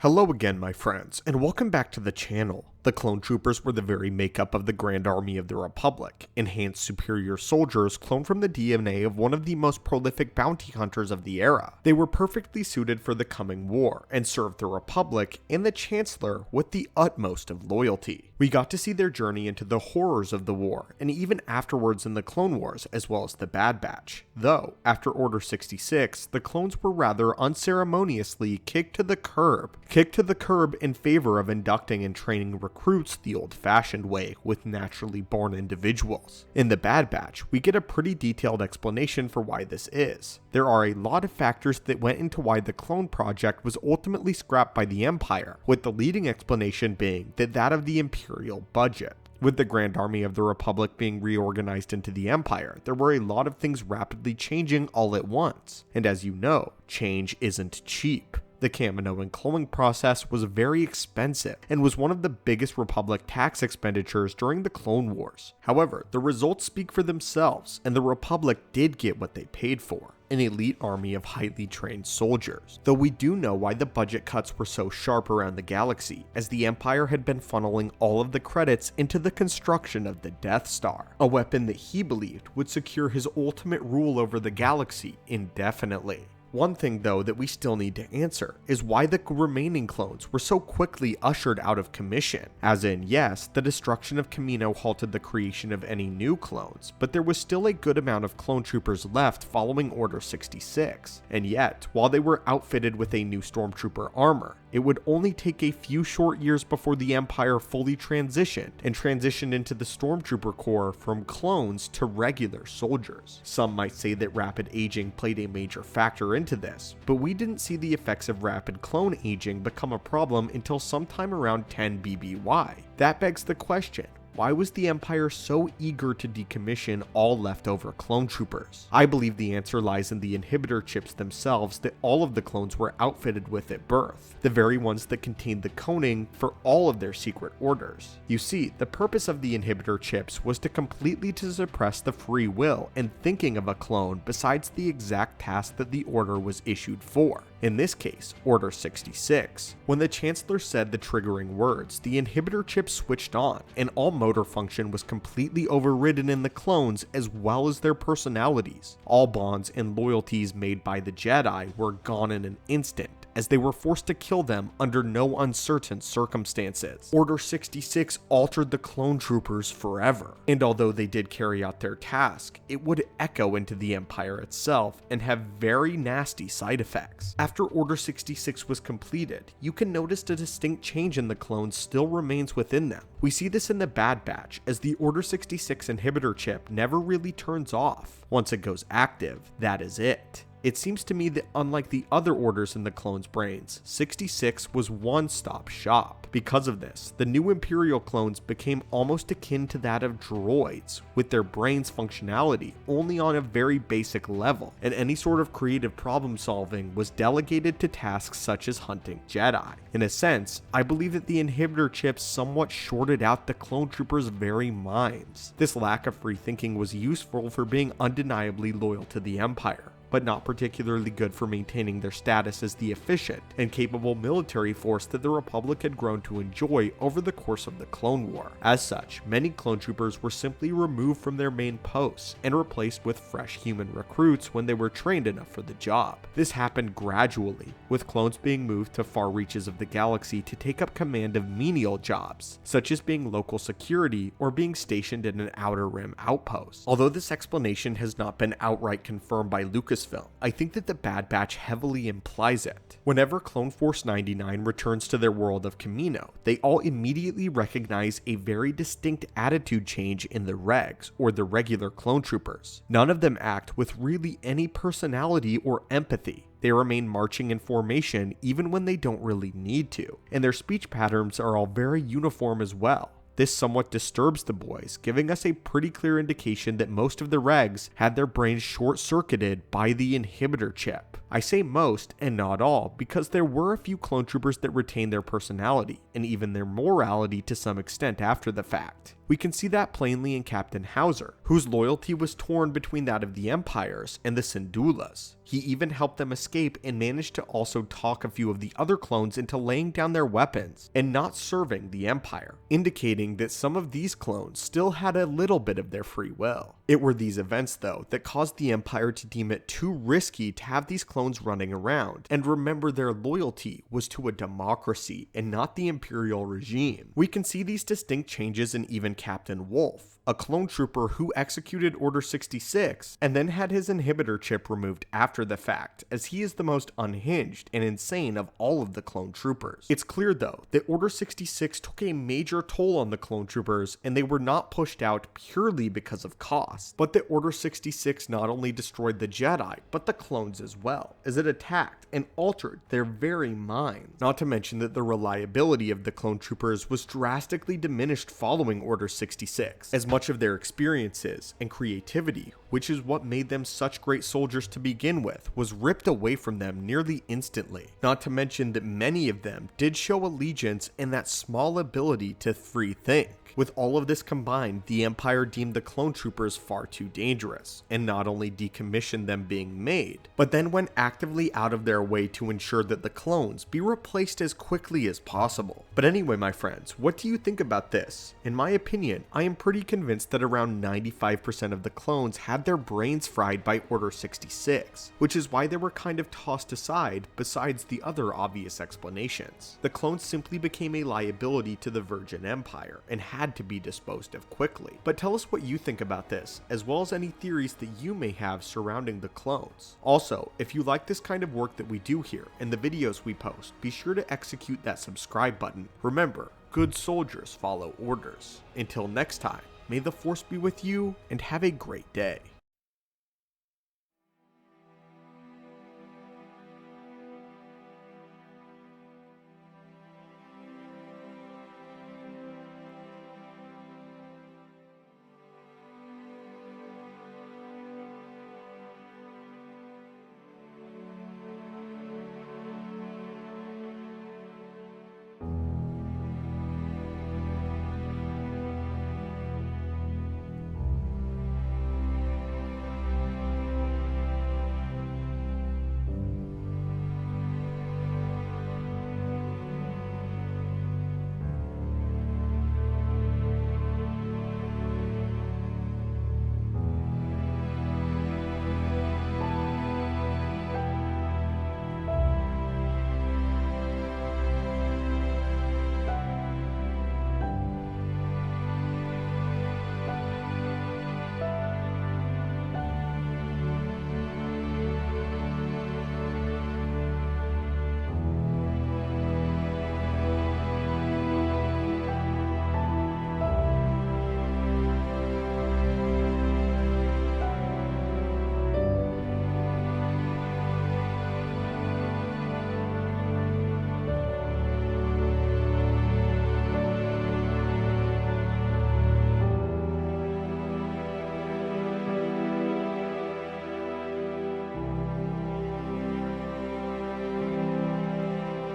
Hello again, my friends, and welcome back to the channel. The clone troopers were the very makeup of the Grand Army of the Republic, enhanced superior soldiers cloned from the DNA of one of the most prolific bounty hunters of the era. They were perfectly suited for the coming war, and served the Republic and the Chancellor with the utmost of loyalty. We got to see their journey into the horrors of the war, and even afterwards in the Clone Wars, as well as the Bad Batch. Though, after Order 66, the clones were rather unceremoniously kicked to the curb in favor of inducting and training recruits the old-fashioned way with naturally born individuals. In the Bad Batch, we get a pretty detailed explanation for why this is. There are a lot of factors that went into why the clone project was ultimately scrapped by the Empire, with the leading explanation being that of the Imperial budget. With the Grand Army of the Republic being reorganized into the Empire, there were a lot of things rapidly changing all at once, and as you know, change isn't cheap. The Kaminoan cloning process was very expensive and was one of the biggest Republic tax expenditures during the Clone Wars. However, the results speak for themselves, and the Republic did get what they paid for. An elite army of highly trained soldiers. Though we do know why the budget cuts were so sharp around the galaxy, as the Empire had been funneling all of the credits into the construction of the Death Star, a weapon that he believed would secure his ultimate rule over the galaxy indefinitely. One thing though that we still need to answer is why the remaining clones were so quickly ushered out of commission. As in, yes, the destruction of Kamino halted the creation of any new clones, but there was still a good amount of clone troopers left following Order 66. And yet, while they were outfitted with a new stormtrooper armor, it would only take a few short years before the Empire fully transitioned into the Stormtrooper Corps from clones to regular soldiers. Some might say that rapid aging played a major factor into this, but we didn't see the effects of rapid clone aging become a problem until sometime around 10 BBY. That begs the question, why was the Empire so eager to decommission all leftover clone troopers? I believe the answer lies in the inhibitor chips themselves that all of the clones were outfitted with at birth, the very ones that contained the coding for all of their secret orders. You see, the purpose of the inhibitor chips was to completely suppress the free will and thinking of a clone besides the exact task that the order was issued for. In this case, Order 66. When the Chancellor said the triggering words, the inhibitor chip switched on, and all motor function was completely overridden in the clones as well as their personalities. All bonds and loyalties made by the Jedi were gone in an instant, as they were forced to kill them under no uncertain circumstances. Order 66 altered the clone troopers forever, and although they did carry out their task, it would echo into the Empire itself and have very nasty side effects. After Order 66 was completed, you can notice a distinct change in the clones still remains within them. We see this in the Bad Batch, as the Order 66 inhibitor chip never really turns off. Once it goes active, that is it. It seems to me that unlike the other orders in the clones' brains, 66 was one-stop shop. Because of this, the new Imperial clones became almost akin to that of droids, with their brains' functionality only on a very basic level, and any sort of creative problem solving was delegated to tasks such as hunting Jedi. In a sense, I believe that the inhibitor chips somewhat shorted out the clone troopers' very minds. This lack of free thinking was useful for being undeniably loyal to the Empire, but not particularly good for maintaining their status as the efficient and capable military force that the Republic had grown to enjoy over the course of the Clone War. As such, many clone troopers were simply removed from their main posts and replaced with fresh human recruits when they were trained enough for the job. This happened gradually, with clones being moved to far reaches of the galaxy to take up command of menial jobs, such as being local security or being stationed in an Outer Rim outpost. Although this explanation has not been outright confirmed by Lucasfilm, I think that the Bad Batch heavily implies it. Whenever Clone Force 99 returns to their world of Kamino, they all immediately recognize a very distinct attitude change in the regs, or the regular clone troopers. None of them act with really any personality or empathy. They remain marching in formation even when they don't really need to, and their speech patterns are all very uniform as well. This somewhat disturbs the boys, giving us a pretty clear indication that most of the regs had their brains short-circuited by the inhibitor chip. I say most and not all because there were a few clone troopers that retained their personality and even their morality to some extent after the fact. We can see that plainly in Captain Hauser, whose loyalty was torn between that of the Empires and the Syndulas. He even helped them escape and managed to also talk a few of the other clones into laying down their weapons and not serving the Empire, indicating that some of these clones still had a little bit of their free will. It were these events, though, that caused the Empire to deem it too risky to have these clones running around, and remember their loyalty was to a democracy and not the Imperial regime. We can see these distinct changes in even Captain Wolf, a clone trooper who executed Order 66 and then had his inhibitor chip removed after the fact, as he is the most unhinged and insane of all of the clone troopers. It's clear though that Order 66 took a major toll on the clone troopers, and they were not pushed out purely because of cost, but that Order 66 not only destroyed the Jedi, but the clones as well, as it attacked and altered their very minds. Not to mention that the reliability of the clone troopers was drastically diminished following Order 66, as much of their experiences and creativity, which is what made them such great soldiers to begin with, was ripped away from them nearly instantly. Not to mention that many of them did show allegiance and that small ability to free think. With all of this combined, the Empire deemed the clone troopers far too dangerous, and not only decommissioned them being made, but then went actively out of their way to ensure that the clones be replaced as quickly as possible. But anyway, my friends, what do you think about this? In my opinion, I am pretty convinced that around 95% of the clones had their brains fried by Order 66, which is why they were kind of tossed aside besides the other obvious explanations. The clones simply became a liability to the Virgin Empire, and had to be disposed of quickly. But tell us what you think about this, as well as any theories that you may have surrounding the clones. Also, if you like this kind of work that we do here and the videos we post, be sure to execute that subscribe button. Remember, good soldiers follow orders. Until next time, may the Force be with you, and have a great day.